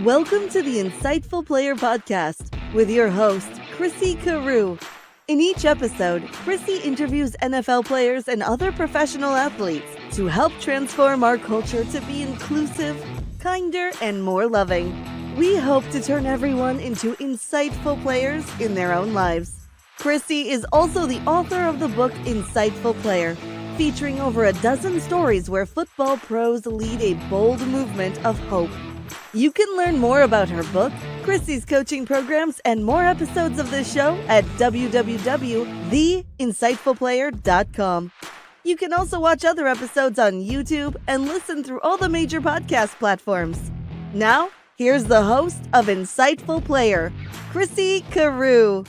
Welcome to the Insightful Player Podcast with your host, Chrissy Carew. In each episode, Chrissy interviews NFL players and other professional athletes to help transform our culture to be inclusive, kinder, and more loving. We hope to turn everyone into insightful players in their own lives. Chrissy is also the author of the book Insightful Player, featuring over a dozen stories where football pros lead a bold movement of hope. You can learn more about her book, Chrissy's coaching programs, and more episodes of this show at www.theinsightfulplayer.com. You can also watch other episodes on YouTube and listen through all the major podcast platforms. Now, here's the host of Insightful Player, Chrissy Carew.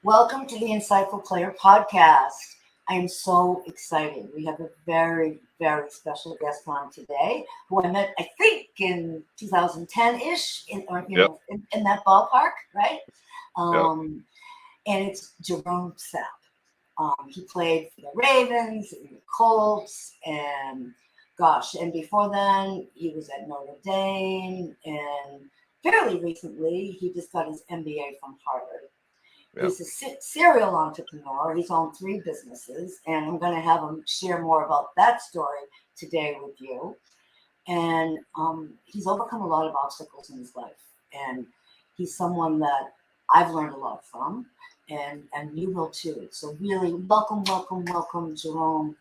Welcome to the Insightful Player Podcast. I am so excited. We have a very, very special guest on today who I met, I think, in 2010-ish, in that ballpark, right? And it's Gerome Sapp. He played for the Ravens, and the Colts, and before then, he was at Notre Dame, and fairly recently, he just got his MBA from Harvard. He's a serial entrepreneur. He's owned 3 businesses, and I'm going to have him share more about that story today with you. And he's overcome a lot of obstacles in his life, and he's someone that I've learned a lot from, and you will too. So really, welcome, Gerome.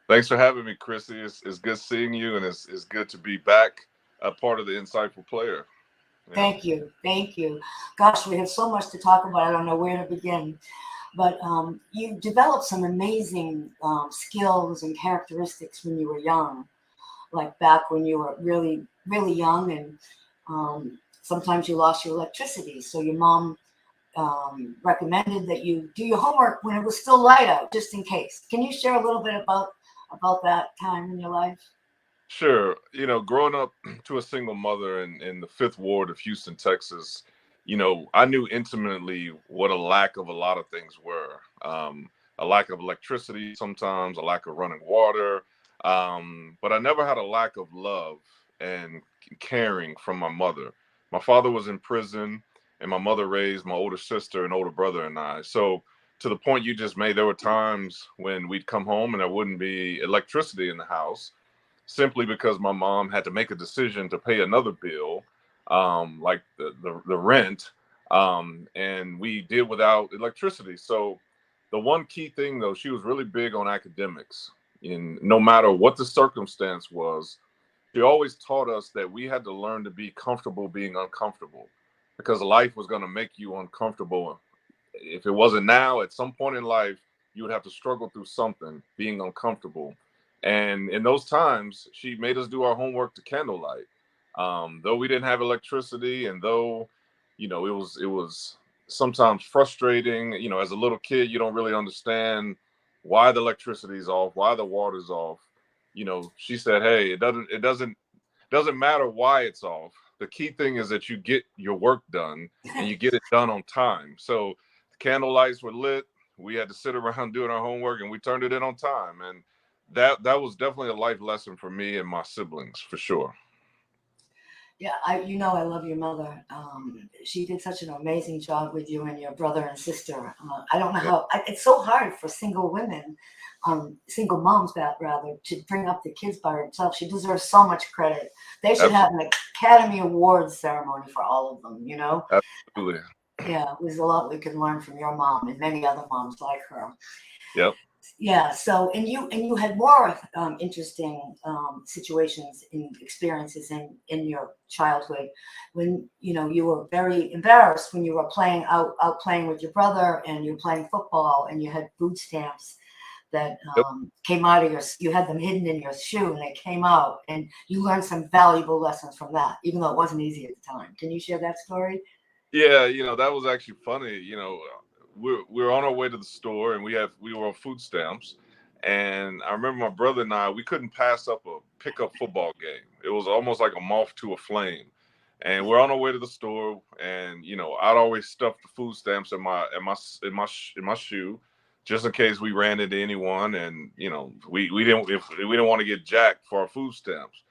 Thanks for having me, Chrissy. It's good seeing you, and it's good to be back a part of the Insightful Player. Thank you. Gosh, we have so much to talk about. I don't know where to begin. But you developed some amazing skills and characteristics when you were young, like back when you were really, really young, and sometimes you lost your electricity. So your mom recommended that you do your homework when it was still light out, just in case. Can you share a little bit about that time in your life? Sure. Growing up to a single mother in the 5th Ward of Houston, Texas, I knew intimately what a lack of a lot of things were. A lack of electricity sometimes, a lack of running water. But I never had a lack of love and caring from my mother. My father was in prison, and my mother raised my older sister and older brother and I. So to the point you just made, there were times when we'd come home and there wouldn't be electricity in the house, simply because my mom had to make a decision to pay another bill, like the rent, and we did without electricity. So the one key thing, though, she was really big on academics. And no matter what the circumstance was, she always taught us that we had to learn to be comfortable being uncomfortable, because life was going to make you uncomfortable. If it wasn't now, at some point in life, you would have to struggle through something, being uncomfortable. And in those times, she made us do our homework to candlelight. Though we didn't have electricity, and though, it was sometimes frustrating. As a little kid, you don't really understand why the electricity is off, why the water's off. She said, "Hey, it doesn't matter why it's off. The key thing is that you get your work done and you get it done on time." So the candle lights were lit. We had to sit around doing our homework, and we turned it in on time. And that was definitely a life lesson for me and my siblings, for sure. Yeah, I love your mother. She did such an amazing job with you and your brother and sister. I don't know how it's so hard for single women, single moms, rather, to bring up the kids by herself. She deserves so much credit. They should have an Academy Awards ceremony for all of them. Absolutely. Yeah, there's a lot we can learn from your mom and many other moms like her. Yep. Yeah. So, and you had more interesting situations and experiences in your childhood when you were very embarrassed when you were out playing with your brother, and you were playing football, and you had food stamps that came out of you had them hidden in your shoe, and they came out, and you learned some valuable lessons from that, even though it wasn't easy at the time. Can you share that story? Yeah, that was actually funny. We're on our way to the store, and we were on food stamps. And I remember my brother and I, we couldn't pass up a pickup football game. It was almost like a moth to a flame. And we're on our way to the store, and I'd always stuff the food stamps in my shoe, just in case we ran into anyone, and we didn't want to get jacked for our food stamps.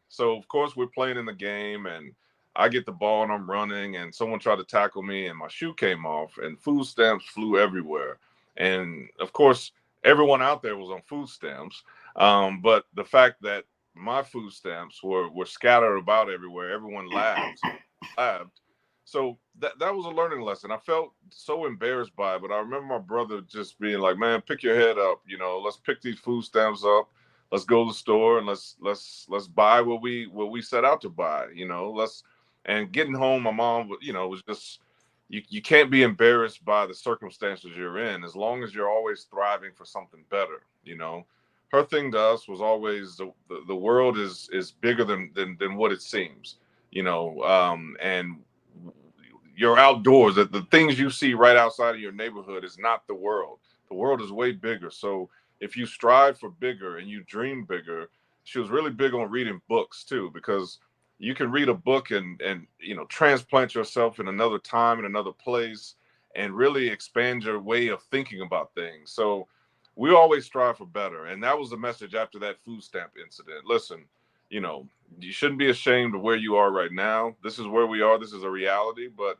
So of course we're playing in the game, and I get the ball and I'm running, and someone tried to tackle me, and my shoe came off, and food stamps flew everywhere. And of course, everyone out there was on food stamps. But the fact that my food stamps were scattered about everywhere, everyone laughed. So that was a learning lesson. I felt so embarrassed by it, but I remember my brother just being like, "Man, pick your head up. Let's pick these food stamps up. Let's go to the store and let's buy what we set out to buy. And getting home, my mom, was just you can't be embarrassed by the circumstances you're in as long as you're always thriving for something better. Her thing to us was always the world is bigger than what it seems. And you're outdoors. The things you see right outside of your neighborhood is not the world. The world is way bigger. So if you strive for bigger and you dream bigger, she was really big on reading books too, because you can read a book and transplant yourself in another time, in another place, and really expand your way of thinking about things. So we always strive for better. And that was the message after that food stamp incident. Listen, you shouldn't be ashamed of where you are right now. This is where we are. This is a reality. But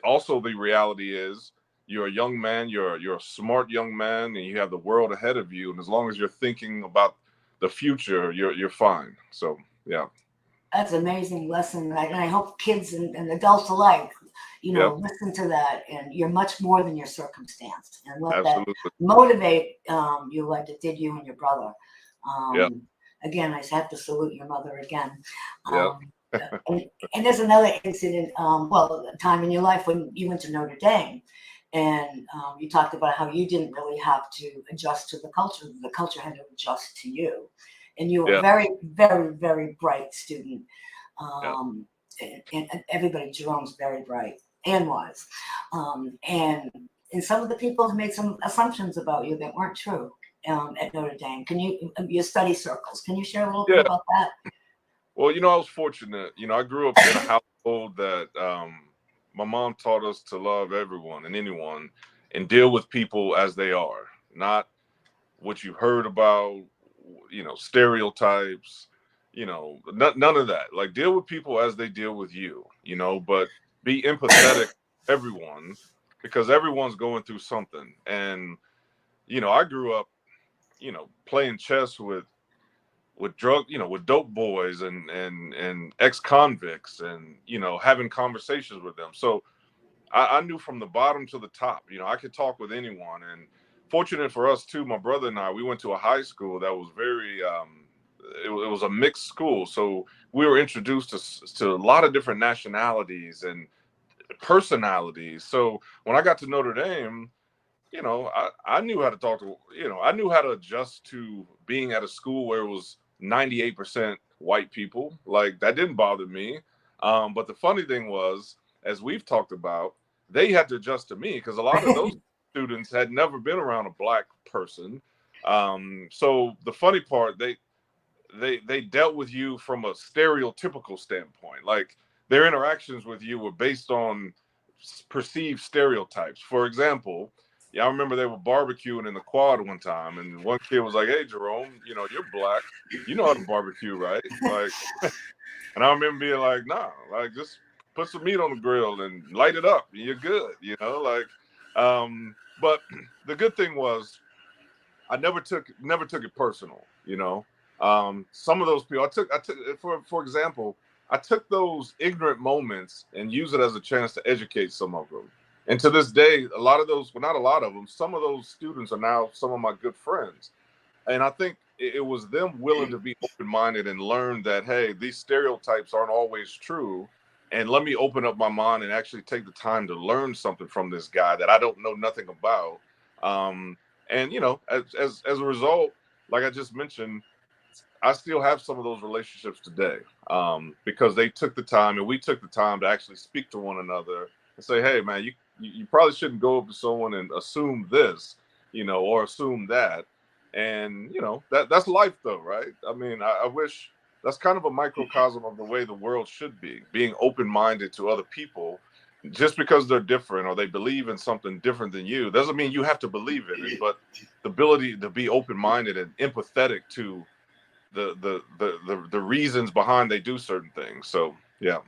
also the reality is you're a young man, you're a smart young man, and you have the world ahead of you. And as long as you're thinking about the future, you're fine. So yeah. That's an amazing lesson. And I hope kids and adults alike, Yep. listen to that. And you're much more than your circumstance, and let that Absolutely. motivate you like it did you and your brother. Yeah. Again, I just have to salute your mother again. Yeah. And there's another incident, a time in your life when you went to Notre Dame, and you talked about how you didn't really have to adjust to the culture. The culture had to adjust to you. And you were a Yeah. very, very, very bright student. Yeah. And everybody, Jerome's very bright and wise. And some of the people have made some assumptions about you that weren't true at Notre Dame. Your study circles, can you share a little bit Yeah. about that? Well, I was fortunate. I grew up in a household that my mom taught us to love everyone and anyone and deal with people as they are, not what you've heard about, stereotypes, none of that. Like, deal with people as they deal with you, but be empathetic to everyone, because everyone's going through something. And, I grew up, playing chess with with dope boys and ex-convicts, and, having conversations with them. So I knew from the bottom to the top, I could talk with anyone. And fortunate for us too, my brother and I, we went to a high school that was very, it was a mixed school. So we were introduced to a lot of different nationalities and personalities. So when I got to Notre Dame, I knew how to talk to, I knew how to adjust to being at a school where it was 98% white people. Like, that didn't bother me. But the funny thing was, as we've talked about, they had to adjust to me because a lot of those students had never been around a black person. So the funny part, they dealt with you from a stereotypical standpoint. Like, their interactions with you were based on perceived stereotypes. For example, yeah, I remember they were barbecuing in the quad one time, and one kid was like, "Hey, Gerome, you're black. You know how to barbecue, right?" Like, and I remember being like, "Nah, like, just put some meat on the grill and light it up, and you're good." But the good thing was I never took it personal. Some of those people I took for example, I took those ignorant moments and use it as a chance to educate some of them. And to this day, a lot of those, well, not a lot of them, some of those students are now some of my good friends. And I think it was them willing to be open-minded and learn that, hey, these stereotypes aren't always true. And let me open up my mind and actually take the time to learn something from this guy that I don't know nothing about. And as a result, like I just mentioned, I still have some of those relationships today, because they took the time and we took the time to actually speak to one another and say, hey, man, you probably shouldn't go up to someone and assume this, or assume that. And, that's life, though, right? I mean, I wish that's kind of a microcosm of the way the world should be, being open minded to other people. just because they're different or they believe in something different than you doesn't mean you have to believe in it, but the ability to be open-minded and empathetic to the reasons behind they do certain things. So yeah.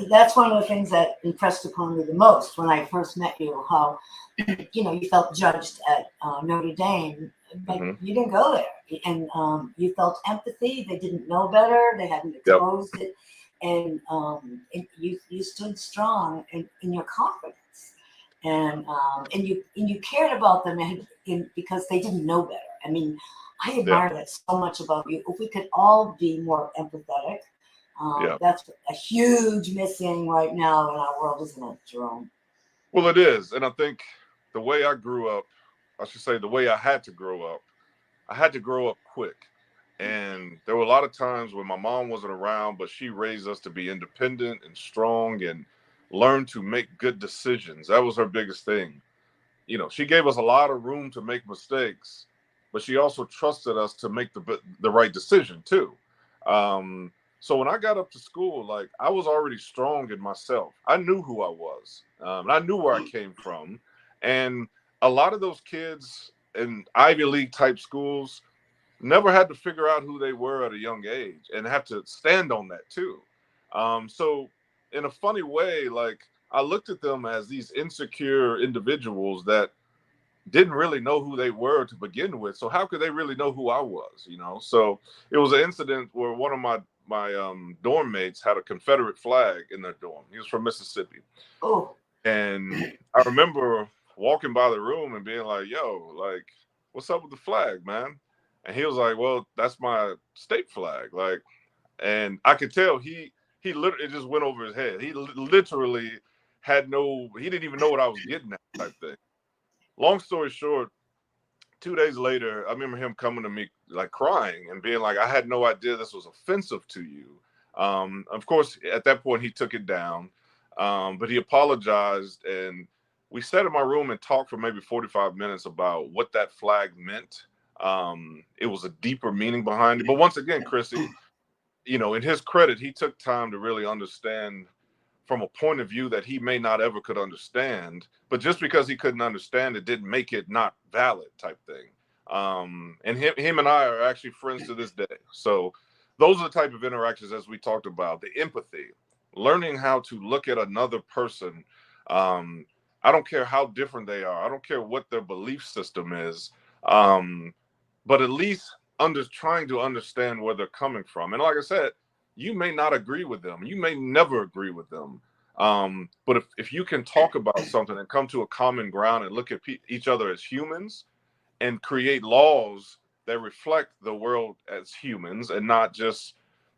That's one of the things that impressed upon me the most when I first met you, how, you felt judged at Notre Dame, but you didn't go there. And you felt empathy. They didn't know better. They hadn't exposed it. And you stood strong in your confidence. And you cared about them because they didn't know better. I mean, I admire that so much about you. If we could all be more empathetic, that's a huge missing right now in our world, isn't it, Gerome? Well, it is. And I think the way I grew up, I should say the way I had to grow up quick. And there were a lot of times when my mom wasn't around, but she raised us to be independent and strong and learn to make good decisions. That was her biggest thing. She gave us a lot of room to make mistakes, but she also trusted us to make the right decision too. So when I got up to school, like, I was already strong in myself. I knew who I was. And I knew where I came from. And a lot of those kids in Ivy League type schools never had to figure out who they were at a young age and have to stand on that too. So in a funny way, like, I looked at them as these insecure individuals that didn't really know who they were to begin with. So how could they really know who I was? So it was an incident where one of my dorm mates had a Confederate flag in their dorm. He was from Mississippi. Oh. And I remember walking by the room and being like, yo, like, what's up with the flag, man? And he was like, well, that's my state flag. Like, and I could tell he literally, it just went over his head. He literally he didn't even know what I was getting at, type thing. Long story short, 2 days later, I remember him coming to me like crying and being like, I had no idea this was offensive to you. Of course, at that point, he took it down, but he apologized. And we sat in my room and talked for maybe 45 minutes about what that flag meant. It was a deeper meaning behind it. But once again, Chrissy, in his credit, he took time to really understand from a point of view that he may not ever could understand, but just because he couldn't understand it didn't make it not valid, type thing. And him and I are actually friends to this day. So those are the type of interactions, as we talked about, the empathy, learning how to look at another person. I don't care how different they are. I don't care what their belief system is. But at least trying to understand where they're coming from. And like I said, you may not agree with them. You may never agree with them. But if you can talk about something and come to a common ground and look at each other as humans and create laws that reflect the world as humans and not just,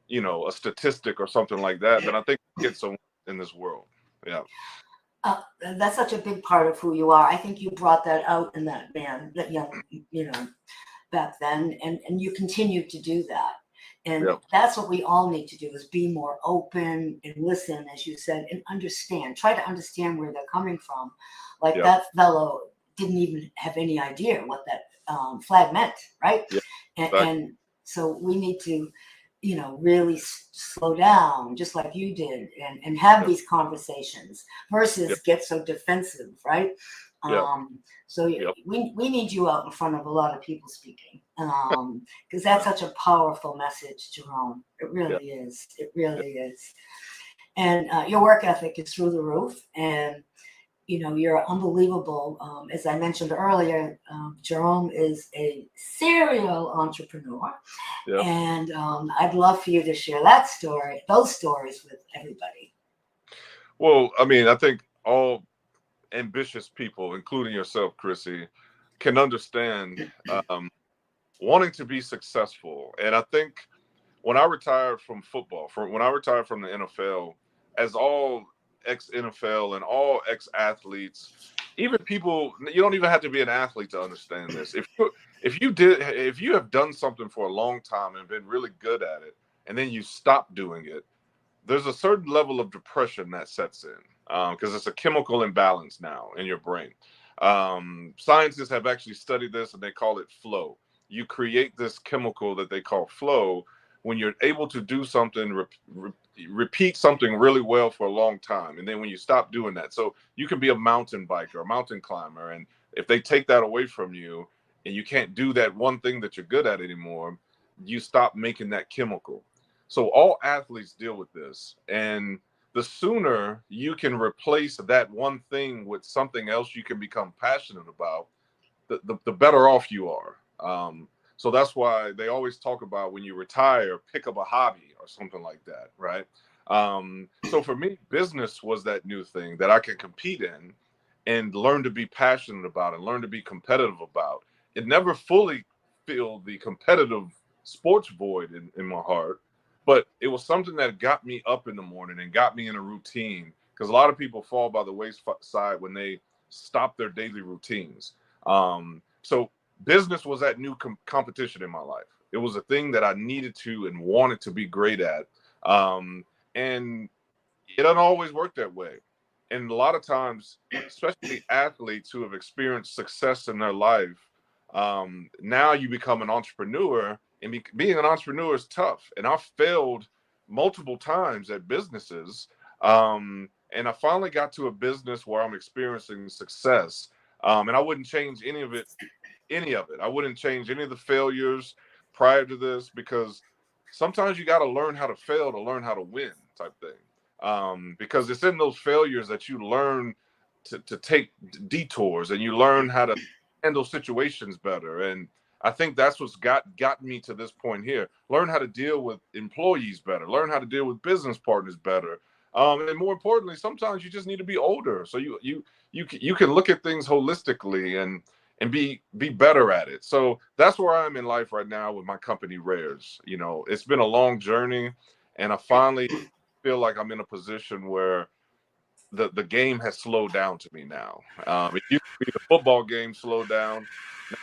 a statistic or something like that, then I think we get somewhere in this world. Yeah. That's such a big part of who you are. I think you brought that out in that man, that young, back then, and you continue to do that. And that's what we all need to do, is be more open and listen, as you said, and understand. Try to understand where they're coming from. Like that fellow didn't even have any idea what that flag meant, right? Yeah, and so we need to, really slow down, just like you did, and have these conversations versus get so defensive, right? So we need you out in front of a lot of people speaking, because that's such a powerful message, Gerome. It really is. It really is. And your work ethic is through the roof, and you're unbelievable. As I mentioned earlier, Gerome is a serial entrepreneur, and I'd love for you to share those stories with everybody. Well, I mean, I think all ambitious people, including yourself, Chrissy, can understand wanting to be successful. And I think when I retired from football, when I retired from the NFL, as all ex-NFL and all ex-athletes, even people, you don't even have to be an athlete to understand this. If you have done something for a long time and been really good at it, and then you stop doing it, there's a certain level of depression that sets in, because it's a chemical imbalance now in your brain. Scientists have actually studied this, and they call it flow. You create this chemical that they call flow when you're able to do something, repeat something really well for a long time, and then when you stop doing that, so you can be a mountain biker, a mountain climber, and if they take that away from you and you can't do that one thing that you're good at anymore, you stop making that chemical. So all athletes deal with this, and the sooner you can replace that one thing with something else you can become passionate about, the better off you are. So that's why they always talk about when you retire, pick up a hobby or something like that, right? So for me, business was that new thing that I could compete in and learn to be passionate about and learn to be competitive about. It never fully filled the competitive sports void in my heart, but it was something that got me up in the morning and got me in a routine, because a lot of people fall by the wayside when they stop their daily routines. So business was that new competition in my life. It was a thing that I needed to and wanted to be great at. And it doesn't always work that way. And a lot of times, especially athletes who have experienced success in their life, now you become an entrepreneur, and being an entrepreneur is tough. And I've failed multiple times at businesses. And I finally got to a business where I'm experiencing success. And I wouldn't change any of it. I wouldn't change any of the failures prior to this, because sometimes you got to learn how to fail to learn how to win, type thing. Because it's in those failures that you learn to take detours, and you learn how to handle situations better. And I think that's what's got me to this point here. Learn how to deal with employees better. Learn how to deal with business partners better. And more importantly, sometimes you just need to be older, so you can look at things holistically and be better at it. So that's where I am in life right now with my company, Rares. You know, it's been a long journey, and I finally feel like I'm in a position where the game has slowed down to me now. It used to be the football game slowed down.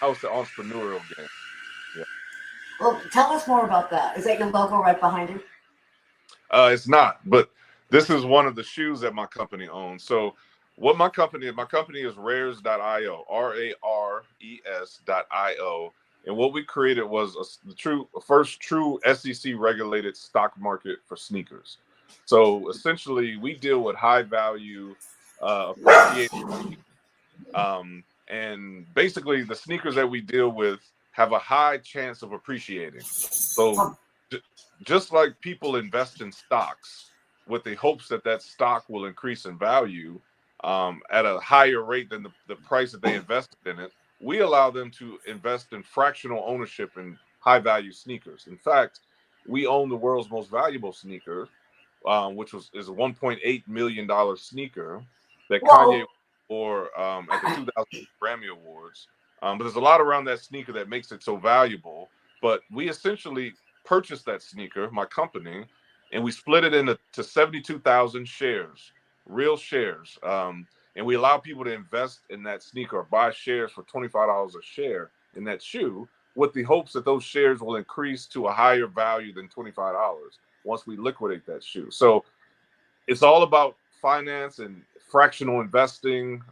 Now it's the entrepreneurial game. Yeah. Well, tell us more about that. Is that your logo right behind you? It's not, but this is one of the shoes that my company owns. So what my company is rares.io, RARES.io. And what we created was the first true SEC regulated stock market for sneakers. So essentially we deal with high value, appreciated, and basically the sneakers that we deal with have a high chance of appreciating. So just like people invest in stocks with the hopes that that stock will increase in value at a higher rate than the price that they invested in it, we allow them to invest in fractional ownership in high value sneakers. In fact, we own the world's most valuable sneaker, which is a $1.8 million sneaker that Kanye Whoa. wore at the 2000 Grammy Awards. But there's a lot around that sneaker that makes it so valuable. But we essentially purchased that sneaker, my company, and we split it into 72,000 shares, real shares. And we allow people to invest in that sneaker or buy shares for $25 a share in that shoe, with the hopes that those shares will increase to a higher value than $25 once we liquidate that shoe. So it's all about finance and fractional investing.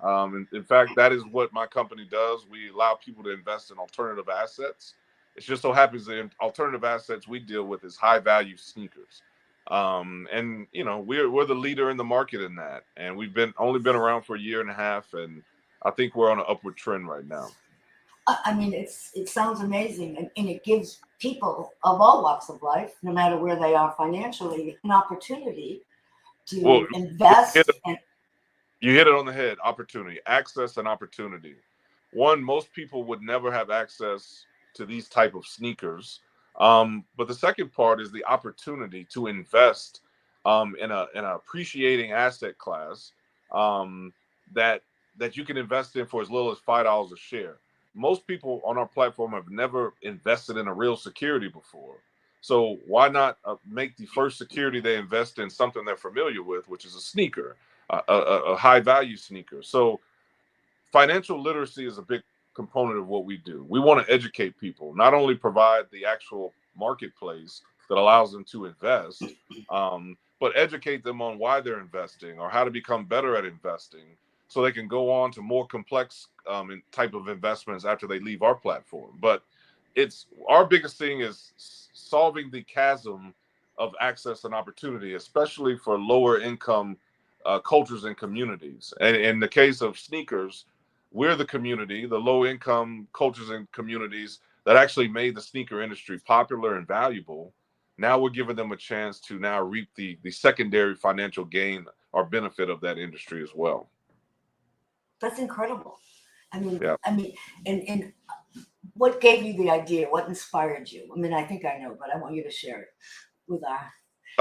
In fact, that is what my company does. We allow people to invest in alternative assets. It just so happens that alternative assets we deal with is high value sneakers. And you know, we're the leader in the market in that. And we've only been around for a year and a half, and I think we're on an upward trend right now. I mean, it sounds amazing, and it gives people of all walks of life, no matter where they are financially, an opportunity to invest. You hit it on the head. Opportunity, access, and opportunity. One, most people would never have access to these type of sneakers. But the second part is the opportunity to invest in an appreciating asset class that you can invest in for as little as $5 a share. Most people on our platform have never invested in a real security before. So why not make the first security they invest in something they're familiar with, which is a sneaker, a high value sneaker. So financial literacy is a big component of what we do. We want to educate people, not only provide the actual marketplace that allows them to invest, but educate them on why they're investing or how to become better at investing, so they can go on to more complex type of investments after they leave our platform. But it's our biggest thing is solving the chasm of access and opportunity, especially for lower income cultures and communities. And in the case of sneakers, we're the community, the low income cultures and communities that actually made the sneaker industry popular and valuable. Now we're giving them a chance to now reap the secondary financial gain or benefit of that industry as well. That's incredible. Yeah. And what gave you the idea? What inspired you? I mean, I think I know, but I want you to share it with our.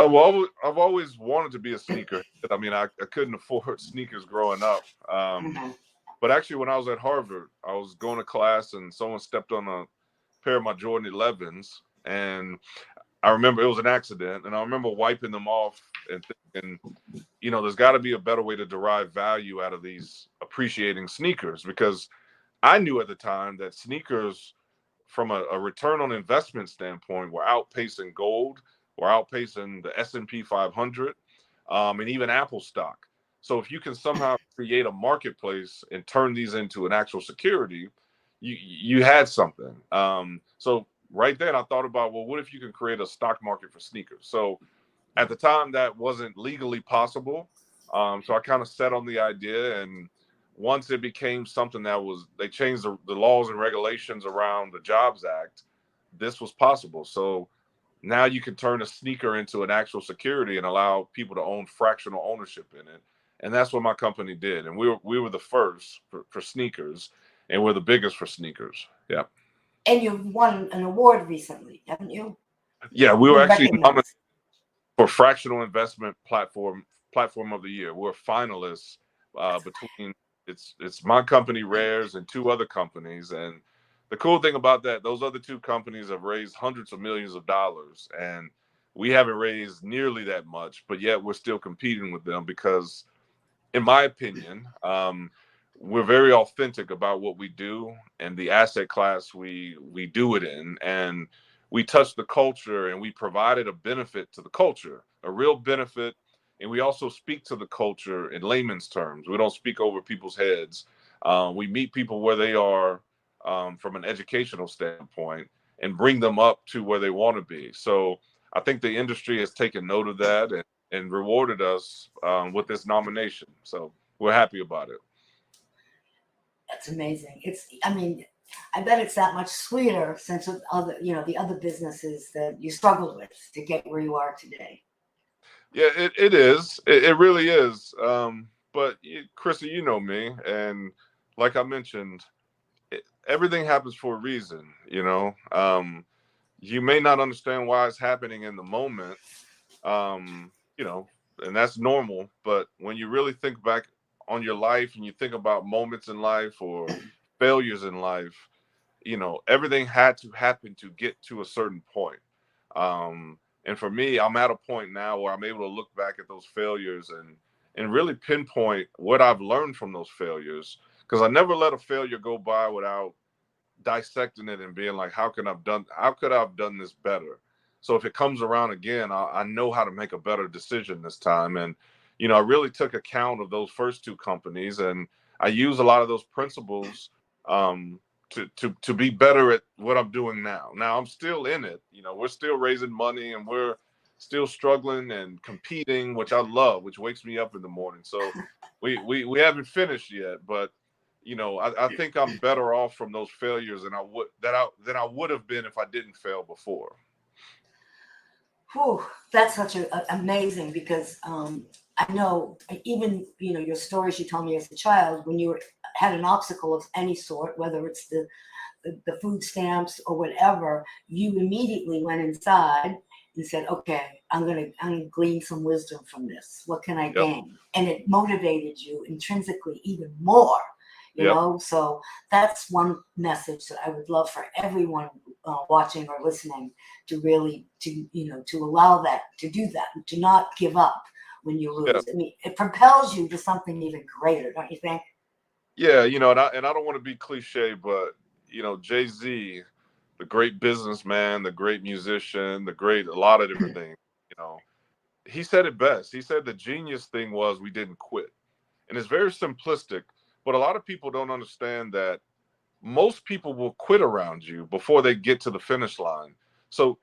Well, I've always wanted to be a sneaker. I mean, I couldn't afford sneakers growing up. Mhm. But actually, when I was at Harvard, I was going to class and someone stepped on a pair of my Jordan 11s. And I remember it was an accident. And I remember wiping them off and thinking, there's got to be a better way to derive value out of these appreciating sneakers, because I knew at the time that sneakers, from a return on investment standpoint, were outpacing gold, were outpacing the S&P 500, and even Apple stock. So if you can somehow create a marketplace and turn these into an actual security, you had something. So right then I thought about, well, what if you can create a stock market for sneakers? So at the time that wasn't legally possible. So I kind of set on the idea, and once it became something they changed the laws and regulations around the Jobs Act, this was possible. So now you can turn a sneaker into an actual security and allow people to own fractional ownership in it. And that's what my company did. And we were the first for sneakers, and we're the biggest for sneakers. Yeah. And you've won an award recently, haven't you? Yeah, we You've were been actually nominated recognized. for fractional investment platform of the year. We're finalists between it's my company, Rares, and two other companies. And the cool thing about that, those other two companies have raised hundreds of millions of dollars, and we haven't raised nearly that much, but yet we're still competing with them because, in my opinion, we're very authentic about what we do and the asset class we do it in, and we touch the culture, and we provided a benefit to the culture, a real benefit, and we also speak to the culture in layman's terms. We don't speak over people's heads. We meet people where they are, from an educational standpoint, and bring them up to where they want to be. So I think the industry has taken note of that and rewarded us with this nomination. So we're happy about it. That's amazing. I bet it's that much sweeter since of the other businesses that you struggled with to get where you are today. Yeah, it is. It really is. But Chrissy, you know me, and like I mentioned, everything happens for a reason. You may not understand why it's happening in the moment, um, you know, and that's normal. But when you really think back on your life and you think about moments in life or failures in life, everything had to happen to get to a certain point. And for me, I'm at a point now where I'm able to look back at those failures and really pinpoint what I've learned from those failures. Because I never let a failure go by without dissecting it and being like, how could I have done this better? So if it comes around again, I know how to make a better decision this time. And I really took account of those first two companies, and I use a lot of those principles um, to be better at what I'm doing now. Now I'm still in it. We're still raising money, and we're still struggling and competing, which I love, which wakes me up in the morning. So we haven't finished yet, but I think I'm better off from those failures than I would have been if I didn't fail before. Whew, that's such amazing because I know even your stories you told me as a child when had an obstacle of any sort, whether it's the food stamps or whatever, you immediately went inside and said, okay, I'm gonna glean some wisdom from this. What can I Yep. gain? And it motivated you intrinsically even more. Yep. So that's one message that I would love for everyone watching or listening to really to allow that, to do that, to not give up when you lose. Yeah. I mean, it propels you to something even greater, don't you think? Yeah, and I don't want to be cliche, but Jay-Z, the great businessman, the great musician, a lot of different things, he said it best. He said the genius thing was we didn't quit. And it's very simplistic, but a lot of people don't understand that most people will quit around you before they get to the finish line. So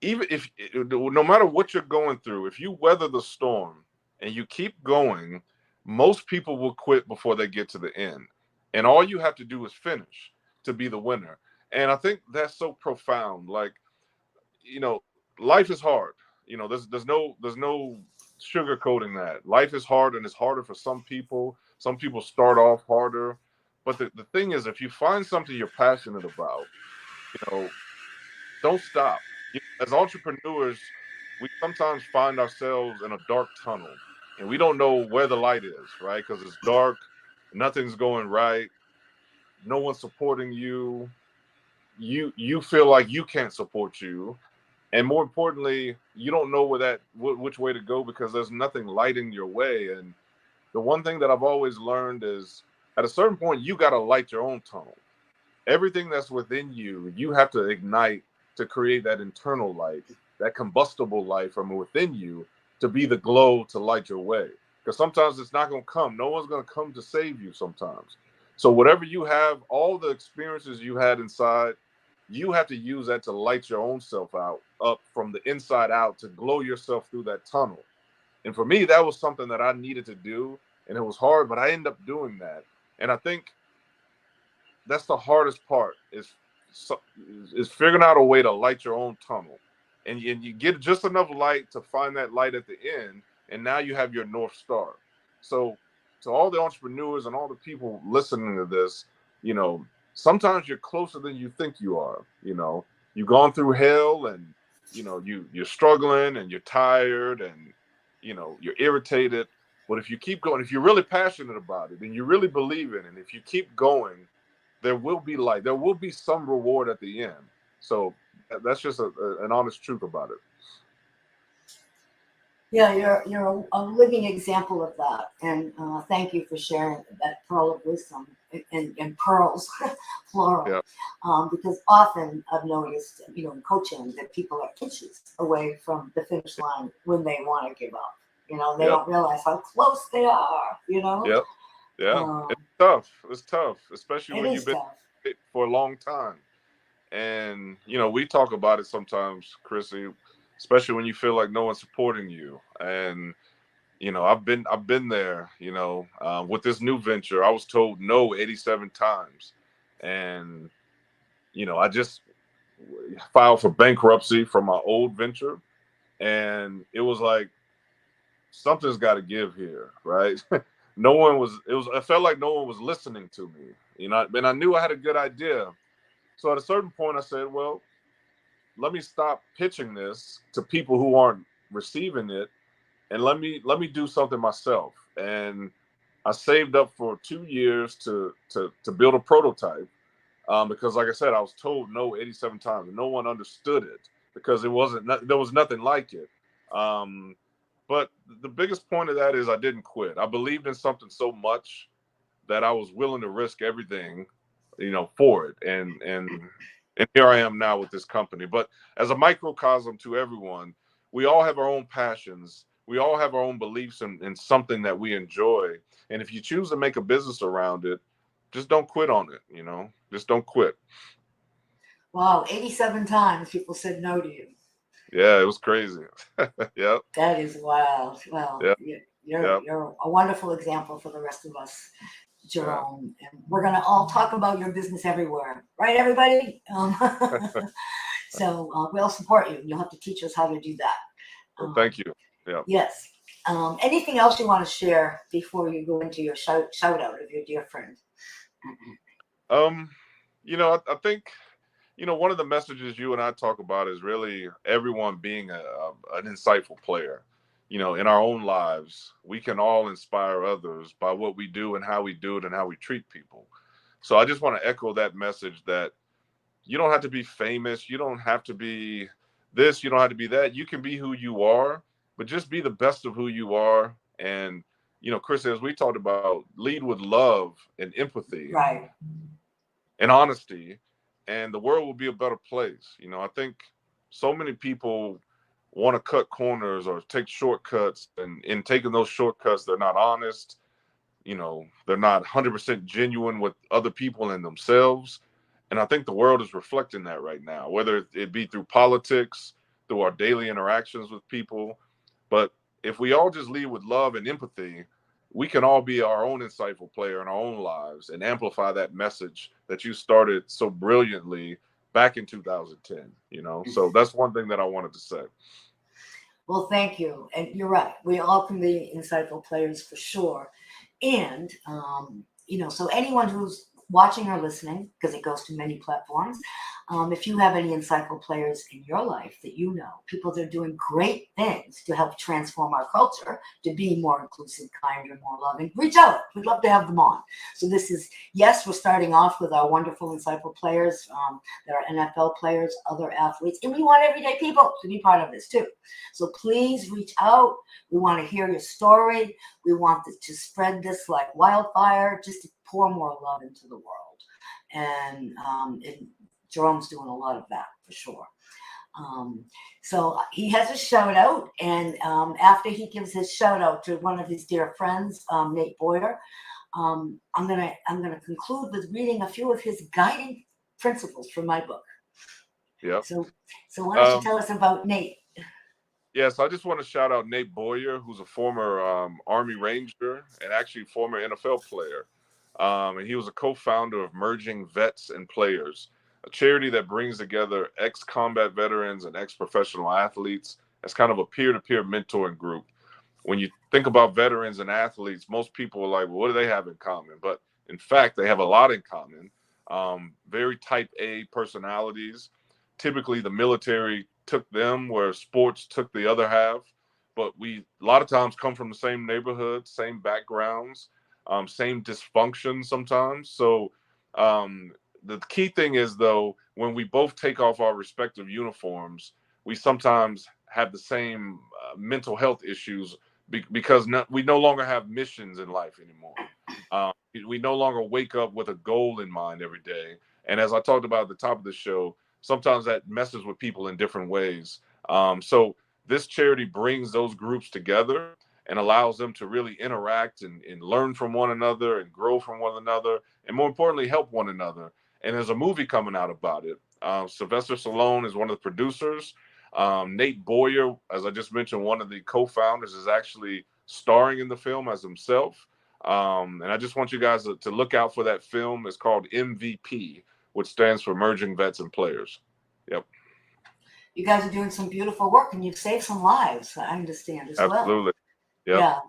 even if, no matter what you're going through, if you weather the storm and you keep going, most people will quit before they get to the end. And all you have to do is finish to be the winner. And I think that's so profound. Like, life is hard. There's no sugarcoating that. Life is hard, and it's harder for some people. Some people start off harder. But the thing is, if you find something you're passionate about, you know, don't stop. As entrepreneurs, we sometimes find ourselves in a dark tunnel, and we don't know where the light is, right? Because it's dark, nothing's going right, no one's supporting you. You feel like you can't support you, and more importantly, you don't know which way to go because there's nothing lighting your way. And the one thing that I've always learned is, at a certain point, you got to light your own tunnel. Everything that's within you, you have to ignite to create that internal light, that combustible light from within you, to be the glow to light your way. Because sometimes it's not going to come. No one's going to come to save you sometimes. So whatever you have, all the experiences you had inside, you have to use that to light your own self up from the inside out, to glow yourself through that tunnel. And for me, that was something that I needed to do. And it was hard, but I ended up doing that. And I think that's the hardest part, is figuring out a way to light your own tunnel. And you get just enough light to find that light at the end. And now you have your North Star. So to all the entrepreneurs and all the people listening to this, sometimes you're closer than you think you are. You've gone through hell, and, you're struggling, and you're tired, and, you're irritated. But if you keep going, if you're really passionate about it and you really believe in it, and if you keep going, there will be light. There will be some reward at the end. So that's just an honest truth about it. Yeah, you're a living example of that, and thank you for sharing that pearl of wisdom, and pearls, plural. Yeah. Because often I've noticed, in coaching, that people are inches away from the finish line when they want to give up. They don't realize how close they are. Yep. Yeah. It's tough. It's tough, especially when you've been for a long time. And we talk about it sometimes, Chrissy, especially when you feel like no one's supporting you. And I've been there. With this new venture, I was told no 87 times, and I just filed for bankruptcy from my old venture, and it was like, something's got to give here, right? I felt like no one was listening to me, and I knew I had a good idea. So at a certain point, I said, well, let me stop pitching this to people who aren't receiving it, and let me do something myself. And I saved up for 2 years to build a prototype, because, like I said, I was told no 87 times, and no one understood it because there was nothing like it. But the biggest point of that is I didn't quit. I believed in something so much that I was willing to risk everything, for it. And here I am now with this company. But as a microcosm to everyone, we all have our own passions. We all have our own beliefs in something that we enjoy. And if you choose to make a business around it, just don't quit on it, just don't quit. Wow, 87 times people said no to you. Yeah, it was crazy. Yep. That is wild. Well, Yep. You're a wonderful example for the rest of us, Gerome. Yeah. And we're going to all talk about your business everywhere. Right, everybody? So we'll support you. You'll have to teach us how to do that. Well, thank you. Yeah. Yes. Anything else you want to share before you go into your shout out of your dear friend? I think, one of the messages you and I talk about is really everyone being an insightful player. In our own lives, we can all inspire others by what we do and how we do it and how we treat people. So I just want to echo that message, that you don't have to be famous. You don't have to be this. You don't have to be that. You can be who you are, but just be the best of who you are. And, Chris, as we talked about, lead with love and empathy, right, and honesty, and the world will be a better place. I think so many people want to cut corners or take shortcuts, and in taking those shortcuts, they're not honest. they're not 100% genuine with other people and themselves. And I think the world is reflecting that right now, whether it be through politics, through our daily interactions with people. But if we all just lead with love and empathy, we can all be our own insightful player in our own lives and amplify that message that you started so brilliantly back in 2010. So that's one thing that I wanted to say. Well, thank you. And you're right. We all can be insightful players for sure. And, so anyone who's watching or listening, because it goes to many platforms, if you have any insightful players in your life that people that are doing great things to help transform our culture to be more inclusive, kinder, more loving, reach out. We'd love to have them on. So we're starting off with our wonderful insightful players that are NFL players, other athletes, and we want everyday people to be part of this too. So please reach out. We want to hear your story. We want to spread this like wildfire, just to pour more love into the world. And Jerome's doing a lot of that for sure. So he has a shout out, and after he gives his shout out to one of his dear friends, Nate Boyer, I'm gonna conclude with reading a few of his guiding principles from my book. Yeah. So why don't you tell us about Nate? Yes, I just want to shout out Nate Boyer, who's a former Army Ranger and actually former NFL player. And he was a co-founder of Merging Vets and Players, a charity that brings together ex-combat veterans and ex-professional athletes as kind of a peer-to-peer mentoring group. When you think about veterans and athletes, most people are like, well, what do they have in common? But in fact, they have a lot in common. Very type A personalities. Typically, the military took them where sports took the other half. But we, a lot of times, come from the same neighborhood, same backgrounds, same dysfunction sometimes. So the key thing is, though, when we both take off our respective uniforms, we sometimes have the same mental health issues because we no longer have missions in life anymore. We no longer wake up with a goal in mind every day. And as I talked about at the top of the show, sometimes that messes with people in different ways. So this charity brings those groups together and allows them to really interact and learn from one another and grow from one another, and more importantly, help one another. And there's a movie coming out about it. Sylvester Stallone is one of the producers. Nate Boyer, as I just mentioned, one of the co-founders, is actually starring in the film as himself. And I just want you guys to look out for that film. It's called MVP, which stands for Merging Vets and Players. Yep. You guys are doing some beautiful work, and you've saved some lives, I understand, as well. Absolutely. Yep. Yeah,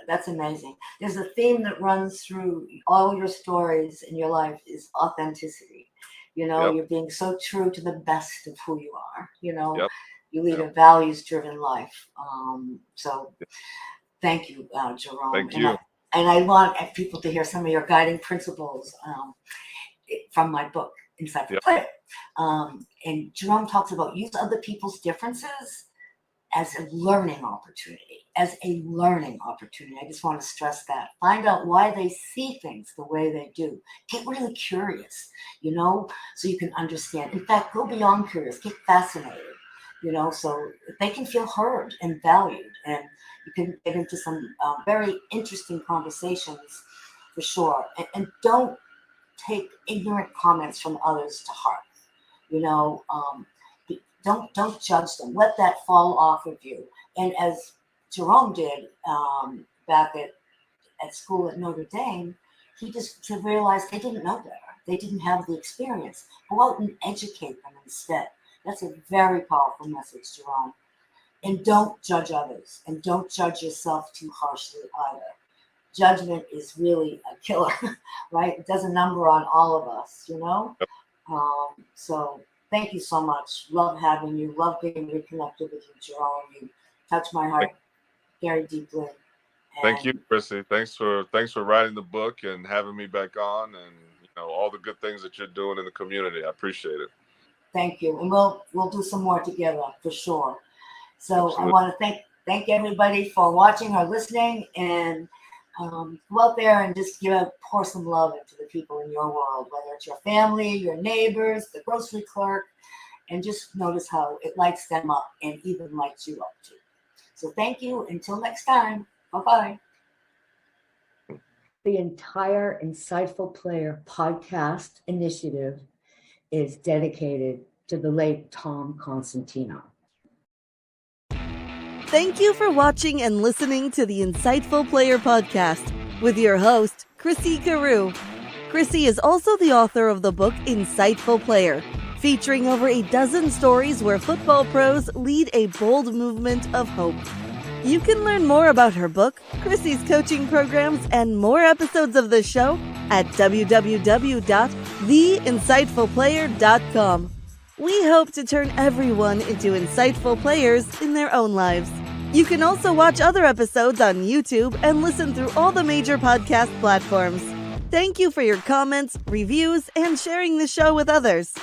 that's amazing. There's a theme that runs through all your stories in your life is authenticity. Yep. You're being so true to the best of who you are. Yep. You lead a values-driven life. So thank you, Gerome. Thank you. And I want people to hear some of your guiding principles from my book, Insightful Player. And Gerome talks about use other people's differences as a learning opportunity. I just want to stress that. Find out why they see things the way they do. Get really curious, so you can understand. In fact, go beyond curious. Get fascinated, so they can feel heard and valued. And you can get into some very interesting conversations for sure. And don't take ignorant comments from others to heart. Don't judge them. Let that fall off of you. And as Gerome did back at school at Notre Dame, he just to realize they didn't know better. They didn't have the experience. Go out and educate them instead. That's a very powerful message, Gerome. And don't judge others. And don't judge yourself too harshly either. Judgment is really a killer, right? It does a number on all of us, So thank you so much. Love having you. Love being reconnected with you, Gerome. You touch my heart very deeply. Thank you, Chrissy. Thanks for writing the book and having me back on, and all the good things that you're doing in the community. I appreciate it. Thank you, and we'll do some more together for sure. So absolutely. I want to thank everybody for watching or listening, and go out there and just pour some love into the people in your world, whether it's your family, your neighbors, the grocery clerk, and just notice how it lights them up and even lights you up too. So thank you. Until next time. Bye-bye. The entire Insightful Player podcast initiative is dedicated to the late Tom Constantino. Thank you for watching and listening to the Insightful Player podcast with your host, Chrissy Carew. Chrissy is also the author of the book Insightful Player, featuring over a dozen stories where football pros lead a bold movement of hope. You can learn more about her book, Chrissy's coaching programs, and more episodes of the show at www.theinsightfulplayer.com. We hope to turn everyone into insightful players in their own lives. You can also watch other episodes on YouTube and listen through all the major podcast platforms. Thank you for your comments, reviews, and sharing the show with others.